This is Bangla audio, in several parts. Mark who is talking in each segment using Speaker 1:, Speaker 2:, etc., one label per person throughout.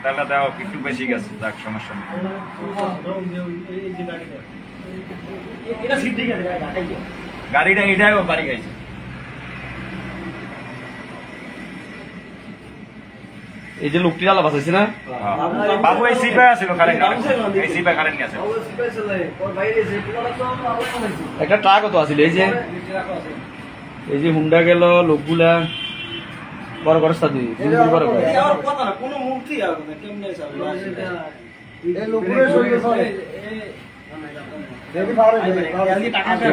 Speaker 1: তেলটা দাও একটু বেশি গেছে, যাক সমস্যা নেই। গাড়িটা এটাই বাড়ি খাইছে।
Speaker 2: এই যে লোকটি আলাপ আছে না
Speaker 1: বাবু, এই সিপে আছিল কারেন্ট, এই সিপে কারেন্ট গেছে।
Speaker 2: একটা ট্রাকও তো আছিল। এই যে হুন্ডা গেল, লোকগুলা বড় বড় সাথে বড় করে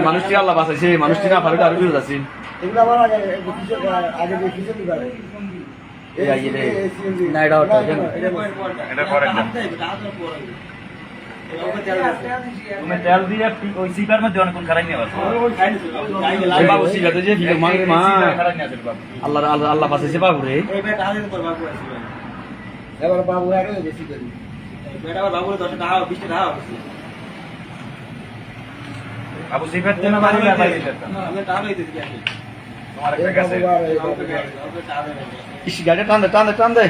Speaker 2: মানুষটি আল্লাহ বাঁচাইছে, মানুষটি না পারে আরো বিরোধ আছে।
Speaker 1: তুমি তেল দিয়ে ওই সিপার মধ্যে অনেকক্ষণ খারাপ নিয়ে
Speaker 2: বাবু শিখাতে যে মা আল্লাহ আল্লাহ বাঁচাইছে বাবু রে।
Speaker 3: বাবু আরো বেশি করি
Speaker 1: বাবু 10 টাকা 20 টাকা বাবু সিপার দেন না, আমি টাকা দিতে দিই। তোমার একটা কাছে
Speaker 2: গাড়ি টান দে টান দে টান দে,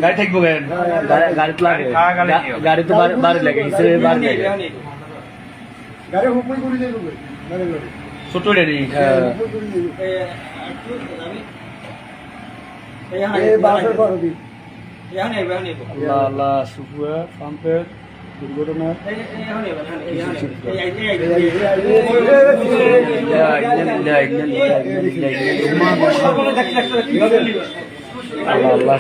Speaker 2: গাড়ি থাকবো কেন? গাড়ি তো লাগে, গাড়ি তো বাড়ি লাগে, হিসেবে বাড়ি লাগে।
Speaker 3: গাড়ি হুকুম করে দেবো
Speaker 2: ছোট রেডি আল্লাহ আল্লাহ সুফুয়া পাম্পের দুর্ঘটনা আল্লাহ আল্লাহ